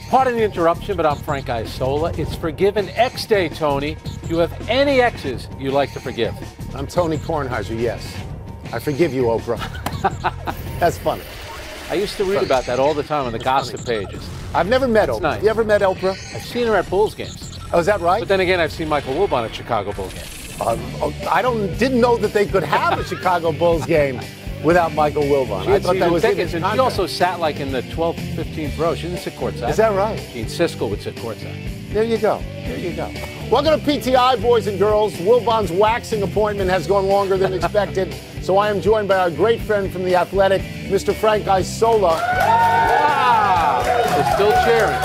Pardon the interruption, but I'm Frank Isola. It's Forgiven X Day, Tony. Do you have any exes you like to forgive? I'm Tony Kornheiser, yes. I forgive you, Oprah. That's funny. I used to read about that all the time on the gossip pages. I've never met Oprah. Nice. You ever met Oprah? I've seen her at Bulls games. Oh, is that right? But then again, I've seen Michael Wilbon at Chicago Bulls games. I didn't know that they could have a Chicago Bulls game without Michael Wilbon. I thought that was in his and contract. she also sat like in the 12th, 15th row. She didn't sit courtside. Is that right? Gene Siskel would sit courtside. There you go. There you go. Welcome to PTI, boys and girls. Wilbon's waxing appointment has gone longer than expected, so I am joined by our great friend from The Athletic, Mr. Frank Isola. Wow! They're still cheering.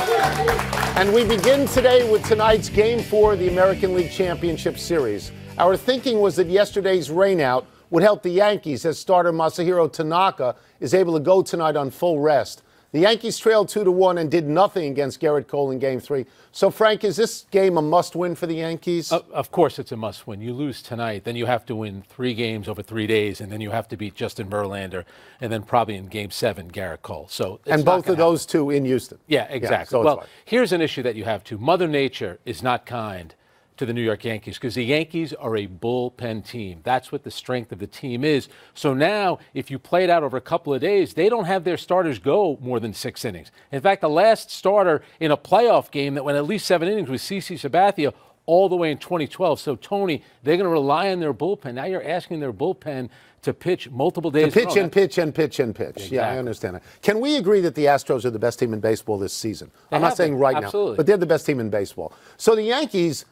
And we begin today with tonight's Game 4 of the American League Championship Series. Our thinking was that yesterday's rainout would help the Yankees as starter Masahiro Tanaka is able to go tonight on full rest. The Yankees trailed 2-1 and did nothing against Garrett Cole in Game 3. So, Frank, is this game a must-win for the Yankees? Of course it's a must-win. You lose tonight, then you have to win 3 games over 3 days, and then you have to beat Justin Verlander, and then probably in Game 7, Garrett Cole. So, and both of those two in Houston. Yeah, exactly. Yeah, so well, here's an issue that you have too. Mother Nature is not kind to the New York Yankees because the Yankees are a bullpen team. That's what the strength of the team is. So now, if you play it out over a couple of days, they don't have their starters go more than 6 innings. In fact, the last starter in a playoff game that went at least 7 innings was CC Sabathia all the way in 2012. So, Tony, they're going to rely on their bullpen. Now you're asking their bullpen to pitch multiple days. To pitch and pitch and pitch and pitch. Exactly. Yeah, I understand that. Can we agree that the Astros are the best team in baseball this season? I'm not saying right now, but they're the best team in baseball. So the Yankees,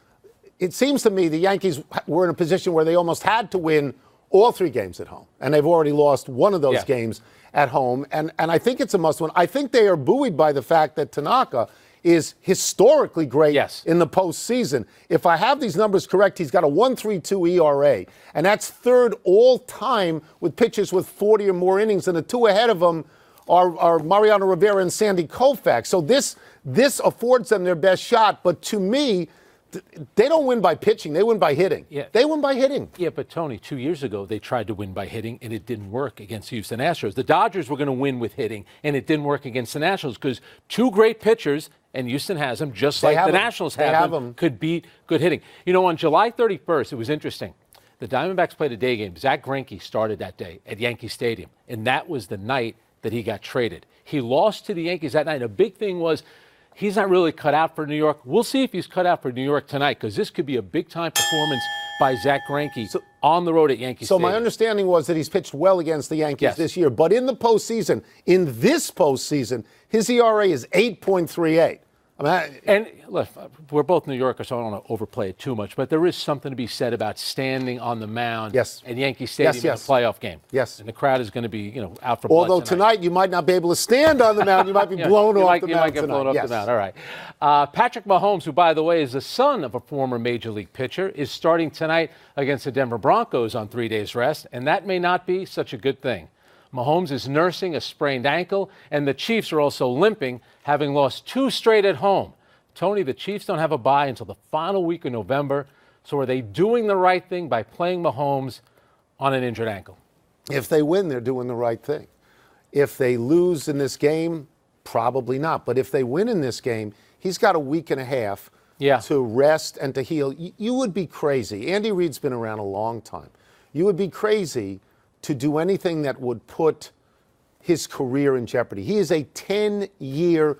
it seems to me the Yankees were in a position where they almost had to win all 3 games at home, and they've already lost one of those games at home, and I think it's a must-win. I think they are buoyed by the fact that Tanaka is historically great in the postseason. If I have these numbers correct, he's got a 1.32 ERA, and that's third all-time with pitchers with 40 or more innings, and the 2 ahead of him are Mariano Rivera and Sandy Koufax. So this affords them their best shot, but to me, they don't win by pitching. They win by hitting. Yeah. They win by hitting. Yeah, but, Tony, 2 years ago, they tried to win by hitting, and it didn't work against the Houston Astros. The Dodgers were going to win with hitting, and it didn't work against the Nationals because 2 great pitchers, and Houston has them, just like the Nationals have them, could beat good hitting. You know, on July 31st, it was interesting. The Diamondbacks played a day game. Zach Greinke started that day at Yankee Stadium, and that was the night that he got traded. He lost to the Yankees that night. A big thing was, he's not really cut out for New York. We'll see if he's cut out for New York tonight because this could be a big-time performance by Zach Greinke on the road at Yankee Stadium. So my understanding was that he's pitched well against the Yankees this year. But in the postseason, in this postseason, his ERA is 8.38. And look, we're both New Yorkers, so I don't want to overplay it too much, but there is something to be said about standing on the mound at Yankee Stadium in a playoff game. Yes. And the crowd is going to be, out for blood Although tonight you might not be able to stand on the mound. You might be blown off the mound. You might get blown off the mound. All right. Patrick Mahomes, who, by the way, is the son of a former Major League pitcher, is starting tonight against the Denver Broncos on 3 days rest, and that may not be such a good thing. Mahomes is nursing a sprained ankle, and the Chiefs are also limping, having lost 2 straight at home. Tony, the Chiefs don't have a bye until the final week of November, so are they doing the right thing by playing Mahomes on an injured ankle? If they win, they're doing the right thing. If they lose in this game, probably not. But if they win in this game, he's got a week and a half to rest and to heal. You would be crazy. Andy Reid's been around a long time. You would be crazy to do anything that would put his career in jeopardy. He is a 10-year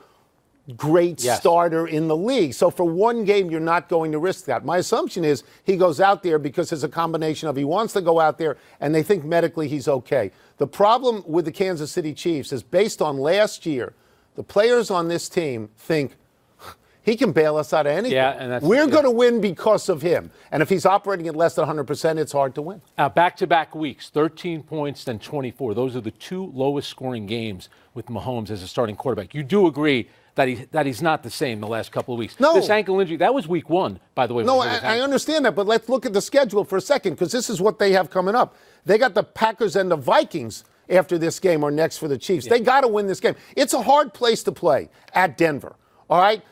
great starter in the league. So for one game, you're not going to risk that. My assumption is he goes out there because it's a combination of he wants to go out there and they think medically he's okay. The problem with the Kansas City Chiefs is based on last year, the players on this team think, he can bail us out of anything. We're going to win because of him. And if he's operating at less than 100%, it's hard to win. Back-to-back weeks, 13 points, then 24. Those are the 2 lowest scoring games with Mahomes as a starting quarterback. You do agree that he's not the same the last couple of weeks. No. This ankle injury, that was week 1, by the way. No, I understand that, but let's look at the schedule for a second because this is what they have coming up. They got the Packers and the Vikings after this game or next for the Chiefs. They got to win this game. It's a hard place to play at Denver. All right?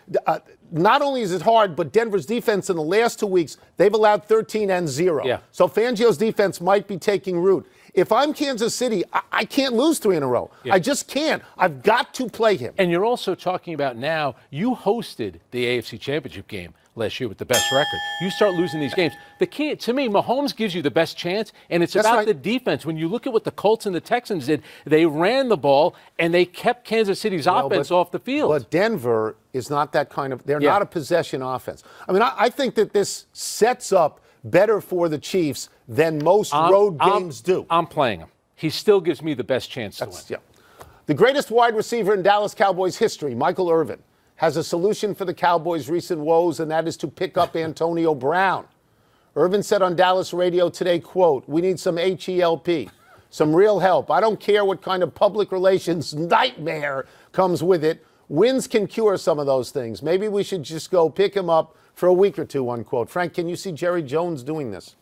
Not only is it hard, but Denver's defense in the last 2 weeks, they've allowed 13 and 0. So Fangio's defense might be taking root. If I'm Kansas City, I can't lose 3 in a row. Yeah. I just can't. I've got to play him. And you're also talking about now, you hosted the AFC Championship game last year with the best record. You start losing these games. The key, to me, Mahomes gives you the best chance, and it's about the defense. When you look at what the Colts and the Texans did, they ran the ball, and they kept Kansas City's offense off the field. But Denver is not that kind of – they're not a possession offense. I mean, I think that this sets up better for the Chiefs than most road games do. I'm playing him. He still gives me the best chance to win. Yeah. The greatest wide receiver in Dallas Cowboys history, Michael Irvin, has a solution for the Cowboys' recent woes, and that is to pick up Antonio Brown. Irvin said on Dallas radio today, quote, "We need some HELP, some real help. I don't care what kind of public relations nightmare comes with it. Wins can cure some of those things. Maybe we should just go pick him up for a week or two," unquote. Frank, can you see Jerry Jones doing this?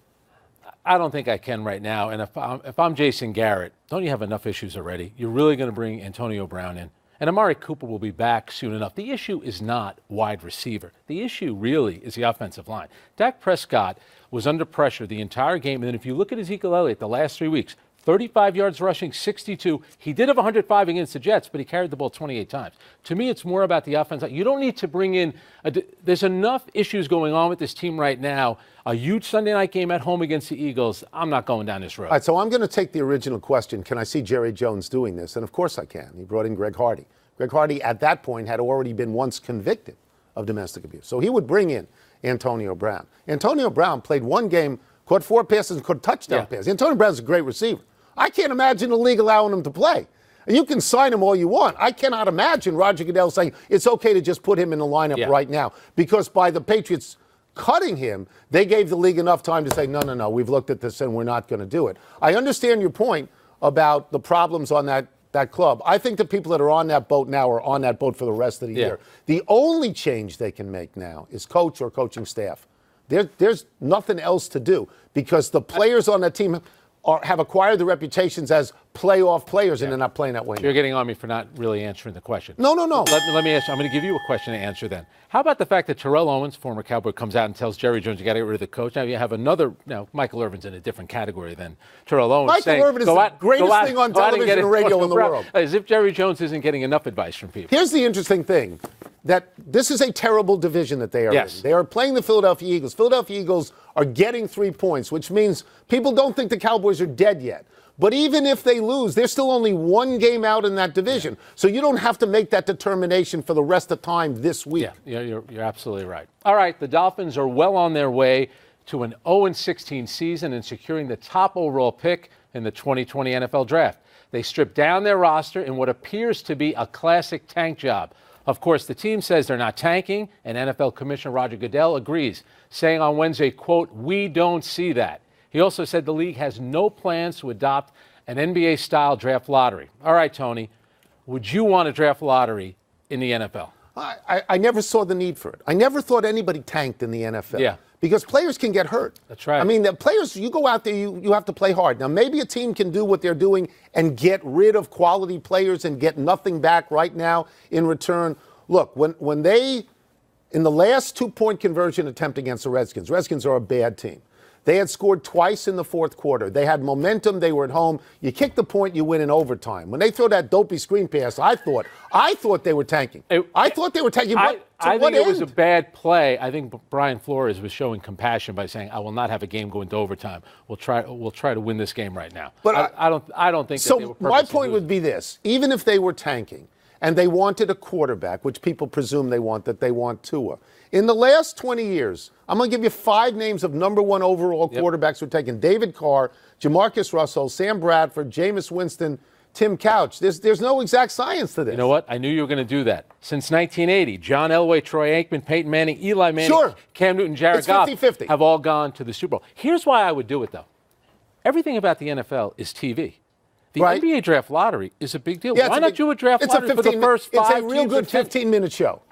I don't think I can right now. And if I'm Jason Garrett, don't you have enough issues already? You're really going to bring Antonio Brown in. And Amari Cooper will be back soon enough. The issue is not wide receiver. The issue really is the offensive line. Dak Prescott was under pressure the entire game. And then if you look at Ezekiel Elliott the last 3 weeks, 35 yards rushing, 62. He did have 105 against the Jets, but he carried the ball 28 times. To me, it's more about the offense. You don't need to bring in there's enough issues going on with this team right now. A huge Sunday night game at home against the Eagles. I'm not going down this road. All right, so I'm going to take the original question. Can I see Jerry Jones doing this? And of course I can. He brought in Greg Hardy. Greg Hardy, at that point, had already been once convicted of domestic abuse. So he would bring in Antonio Brown. Antonio Brown played one game, caught 4 passes, and caught a touchdown pass. Antonio Brown's a great receiver. I can't imagine the league allowing him to play. And you can sign him all you want. I cannot imagine Roger Goodell saying it's okay to just put him in the lineup right now. Because by the Patriots cutting him, they gave the league enough time to say, no, we've looked at this and we're not going to do it. I understand your point about the problems on that club. I think the people that are on that boat now are on that boat for the rest of the year. The only change they can make now is coach or coaching staff. There's nothing else to do because the players on that team have acquired the reputations as playoff players, and they're not playing that way. You're getting on me for not really answering the question. No. Let me ask you. I'm going to give you a question to answer then. How about the fact that Terrell Owens, former Cowboy, comes out and tells Jerry Jones you got to get rid of the coach? Now you have another. Now Michael Irvin's in a different category than Terrell Owens. Michael Irvin is the greatest thing on television and radio in the world. As if Jerry Jones isn't getting enough advice from people. Here's the interesting thing. That this is a terrible division that they are in. They are playing the Philadelphia Eagles. Philadelphia Eagles are getting 3 points, which means people don't think the Cowboys are dead yet. But even if they lose, they're still only 1 game out in that division. So you don't have to make that determination for the rest of the time this week. Yeah, you're absolutely right. All right, the Dolphins are well on their way to an 0-16 season and securing the top overall pick in the 2020 NFL Draft. They stripped down their roster in what appears to be a classic tank job. Of course, the team says they're not tanking, and NFL Commissioner Roger Goodell agrees, saying on Wednesday, quote, "We don't see that." He also said the league has no plans to adopt an NBA-style draft lottery. All right, Tony, would you want a draft lottery in the NFL? I never saw the need for it. I never thought anybody tanked in the NFL. Yeah. Because players can get hurt. That's right. I mean, the players, you go out there, you have to play hard. Now, maybe a team can do what they're doing and get rid of quality players and get nothing back right now in return. Look, when they, in the last 2-point conversion attempt against the Redskins are a bad team. They had scored twice in the fourth quarter. They had momentum. They were at home. You kick the point, you win in overtime. When they throw that dopey screen pass, I thought they were tanking. I thought they were tanking. But I think it was a bad play. I think Brian Flores was showing compassion by saying, "I will not have a game go into overtime. We'll try to win this game right now." But I don't think. So that they were my point would be this: even if they were tanking and they wanted a quarterback, which people presume they want Tua. In the last 20 years, I'm going to give you 5 names of number 1 overall quarterbacks who are taken: David Carr, Jamarcus Russell, Sam Bradford, Jameis Winston, Tim Couch. There's no exact science to this. You know what? I knew you were going to do that. Since 1980, John Elway, Troy Aikman, Peyton Manning, Eli Manning, Cam Newton, Jared Goff 50-50. have all gone to the Super Bowl. Here's why I would do it, though. Everything about the NFL is TV. The NBA draft lottery is a big deal. Why not do a draft lottery for the first 5 It's a real good 15-minute show.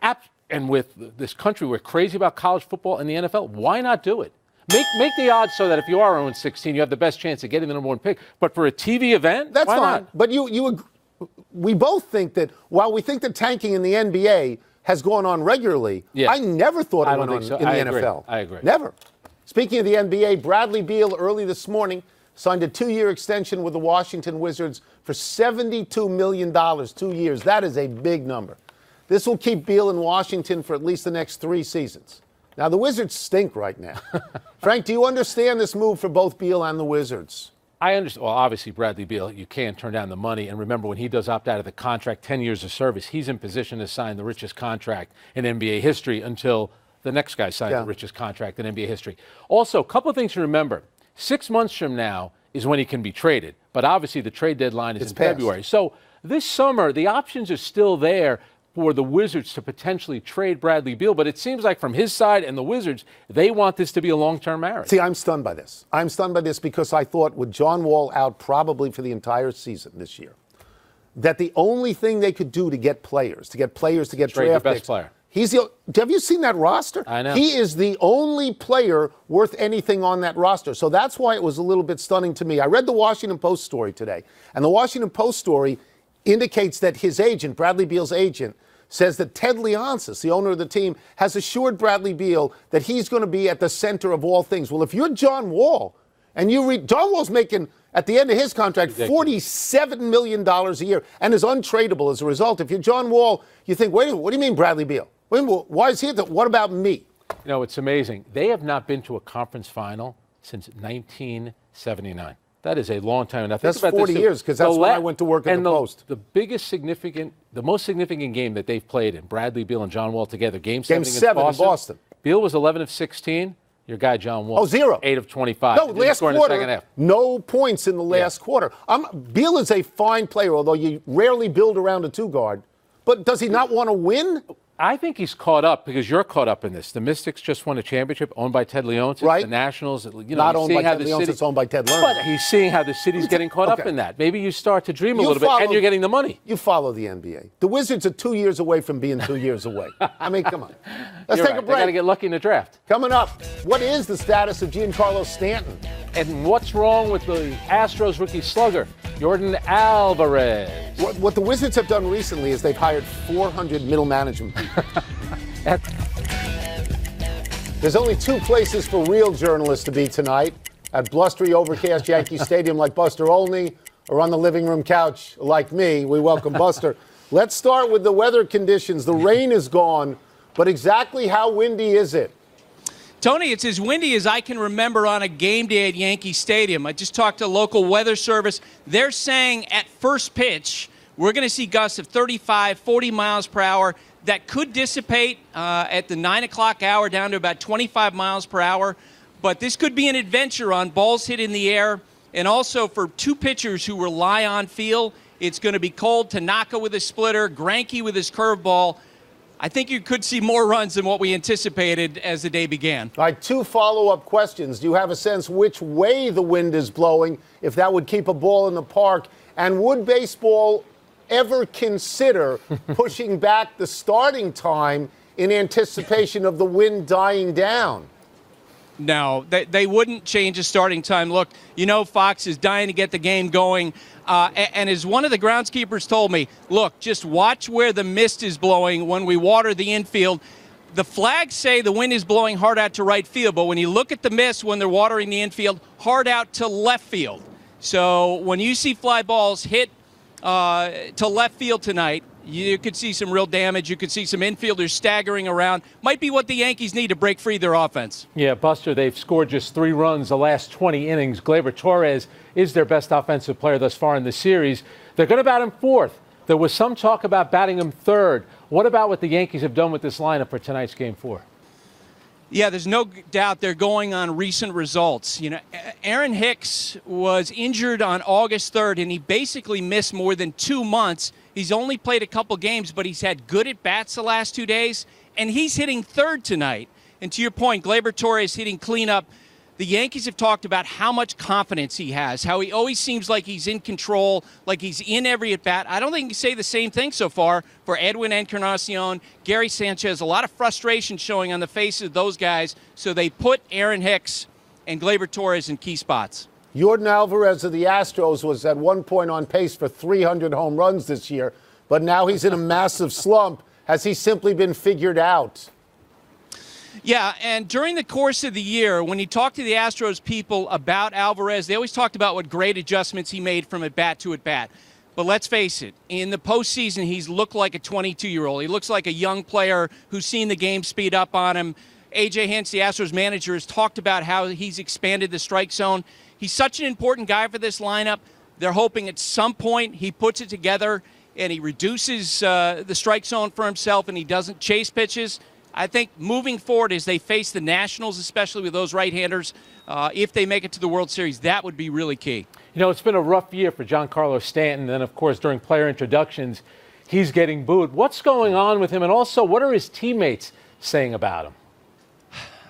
And with this country, we're crazy about college football and the NFL. Why not do it? Make the odds so that if you are 0-16, you have the best chance of getting the number 1 pick. But for a TV event, that's why fine. not? But we both think that while we think that tanking in the NBA has gone on regularly, I never thought it went on in the NFL. I agree. Never. Speaking of the NBA, Bradley Beal early this morning signed a 2-year extension with the Washington Wizards for $72 million, 2 years. That is a big number. This will keep Beal in Washington for at least the next 3 seasons. Now, the Wizards stink right now. Frank, do you understand this move for both Beal and the Wizards? I understand. Well, obviously, Bradley Beal, you can't turn down the money. And remember, when he does opt out of the contract, 10 years of service, he's in position to sign the richest contract in NBA history until the next guy signs the richest contract in NBA history. Also, a couple of things to remember. 6 months from now is when he can be traded. But obviously, the trade deadline is in February. So this summer, the options are still there for the Wizards to potentially trade Bradley Beal, but it seems like from his side and the Wizards, they want this to be a long-term marriage. See, I'm stunned by this. I'm stunned by this because I thought with John Wall out probably for the entire season this year, that the only thing they could do to get players, to get draft the best picks, player. Have you seen that roster? I know. He is the only player worth anything on that roster. So that's why it was a little bit stunning to me. I read the Washington Post story today, and the Washington Post story indicates that his agent, Bradley Beal's agent, says that Ted Leonsis, the owner of the team, has assured Bradley Beal that he's going to be at the center of all things. Well, if you're John Wall, and you read, John Wall's making, at the end of his contract, $47 million a year, and is untradeable as a result. If you're John Wall, you think, wait a minute, what do you mean Bradley Beal? Why is he at the, what about me? You know, it's amazing. They have not been to a conference final since 1979. That is a long time. Now, that's 40 years, because that's when I went to work at the Post. The most significant game that they've played in, Bradley Beal and John Wall together, Game 7 against Boston. Beal was 11 of 16. Your guy, John Wall. 0. 8 of 25. No, last quarter, no points in the last quarter. Beal is a fine player, although you rarely build around a 2-guard. But does he not want to win? I think he's caught up because you're caught up in this. The Mystics just won a championship owned by Ted Leonsis. Right. The Nationals, not owned by Ted Leonsis, it's owned by Ted Lerner. But he's seeing how the city's getting caught up in that. Maybe you start to dream a little bit, and you're getting the money. You follow the NBA. The Wizards are 2 years away from being 2 years away. I mean, come on. Let's take a break. They got to get lucky in the draft. Coming up, what is the status of Giancarlo Stanton? And what's wrong with the Astros rookie slugger, Jordan Alvarez? What the Wizards have done recently is they've hired 400 middle management people. There's only 2 places for real journalists to be tonight: at blustery, overcast Yankee Stadium like Buster Olney, or on the living room couch like me. We welcome Buster. Let's start with the weather conditions. The rain is gone, but exactly how windy is it? Tony, it's as windy as I can remember on a game day at Yankee Stadium. I just talked to local weather service. They're saying at first pitch, we're going to see gusts of 35, 40 miles per hour. That could dissipate at the 9 o'clock hour down to about 25 miles per hour. But this could be an adventure on balls hit in the air. And also for 2 pitchers who rely on feel, it's going to be cold. Tanaka with a splitter, Greinke with his curveball. I think you could see more runs than what we anticipated as the day began. All right, 2 follow-up questions. Do you have a sense which way the wind is blowing, if that would keep a ball in the park? And would baseball ever consider pushing back the starting time in anticipation of the wind dying down? No, they wouldn't change the starting time. Look, you know Fox is dying to get the game going. And as one of the groundskeepers told me, look, just watch where the mist is blowing when we water the infield. The flags say the wind is blowing hard out to right field, but when you look at the mist when they're watering the infield, hard out to left field. So when you see fly balls hit to left field tonight, you could see some real damage. You could see some infielders staggering around. Might be what the Yankees need to break free their offense. Yeah, Buster, they've scored just 3 runs the last 20 innings. Gleyber Torres is their best offensive player thus far in the series. They're going to bat him 4th. There was some talk about batting him 3rd. What about what the Yankees have done with this lineup for tonight's Game 4? Yeah, there's no doubt they're going on recent results. You know, Aaron Hicks was injured on August 3rd, and he basically missed more than 2 months. He's only played a couple games, but he's had good at-bats the last 2 days, and he's hitting 3rd tonight. And to your point, Gleyber Torres hitting cleanup. The Yankees have talked about how much confidence he has, how he always seems like he's in control, like he's in every at-bat. I don't think you can say the same thing so far for Edwin Encarnacion, Gary Sanchez. A lot of frustration showing on the faces of those guys, so they put Aaron Hicks and Gleyber Torres in key spots. Jordan Alvarez of the Astros was at one point on pace for 300 home runs this year, but now he's in a massive slump. Has he simply been figured out? Yeah, and during the course of the year, when you talk to the Astros people about Alvarez, they always talked about what great adjustments he made from at-bat to at-bat. But let's face it, in the postseason, he's looked like a 22-year-old. He looks like a young player who's seen the game speed up on him. A.J. Hinch, the Astros manager, has talked about how he's expanded the strike zone. He's such an important guy for this lineup. They're hoping at some point he puts it together and he reduces the strike zone for himself and he doesn't chase pitches. I think moving forward as they face the Nationals, especially with those right-handers, if they make it to the World Series, that would be really key. You know, it's been a rough year for Giancarlo Stanton. And, of course, during player introductions, he's getting booed. What's going on with him? And also, what are his teammates saying about him?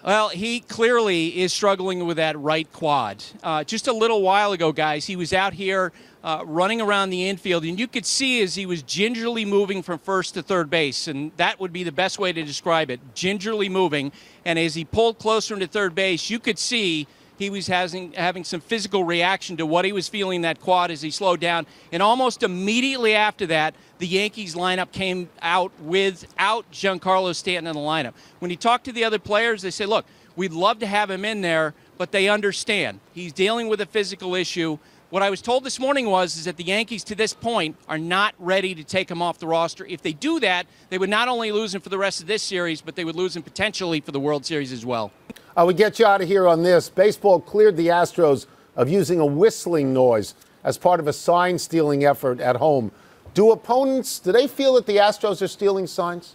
Well, he clearly is struggling with that right quad. Just a little while ago, guys, he was out here running around the infield, and you could see as he was gingerly moving from first to third base, and that would be the best way to describe it, gingerly moving. And as he pulled closer into third base, you could see he was having some physical reaction to what he was feeling in that quad as he slowed down. And almost immediately after that, the Yankees lineup came out without Giancarlo Stanton in the lineup. When you talk to the other players, they say, look, we'd love to have him in there, but they understand. He's dealing with a physical issue. What I was told this morning is that the Yankees, to this point, are not ready to take him off the roster. If they do that, they would not only lose him for the rest of this series, but they would lose him potentially for the World Series as well. I would get you out of here on this. Baseball cleared the Astros of using a whistling noise as part of a sign-stealing effort at home. Do opponents, do they feel that the Astros are stealing signs?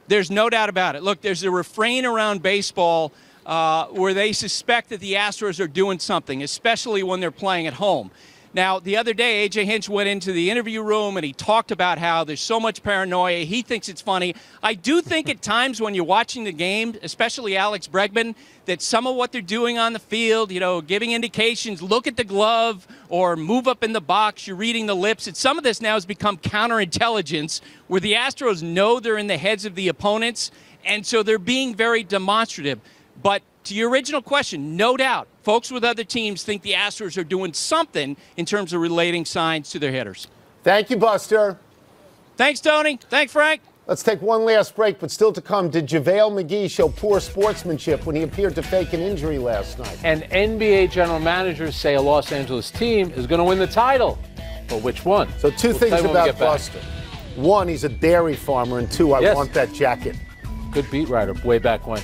There's no doubt about it. Look, there's a refrain around baseball where they suspect that the Astros are doing something, especially when they're playing at home. Now, the other day, A.J. Hinch went into the interview room and he talked about how there's so much paranoia. He thinks it's funny. I do think at times when you're watching the game, especially Alex Bregman, that some of what they're doing on the field, you know, giving indications, look at the glove or move up in the box, you're reading the lips. Some of this now has become counterintelligence where the Astros know they're in the heads of the opponents, and so they're being very demonstrative. But to your original question, no doubt, folks with other teams think the Astros are doing something in terms of relating signs to their hitters. Thank you, Buster. Thanks, Tony. Thanks, Frank. Let's take one last break, but still to come, did JaVale McGee show poor sportsmanship when he appeared to fake an injury last night? And NBA general managers say a Los Angeles team is going to win the title. But which one? So two things about Buster. One, he's a dairy farmer, and two, I want that jacket. Good beat writer way back when.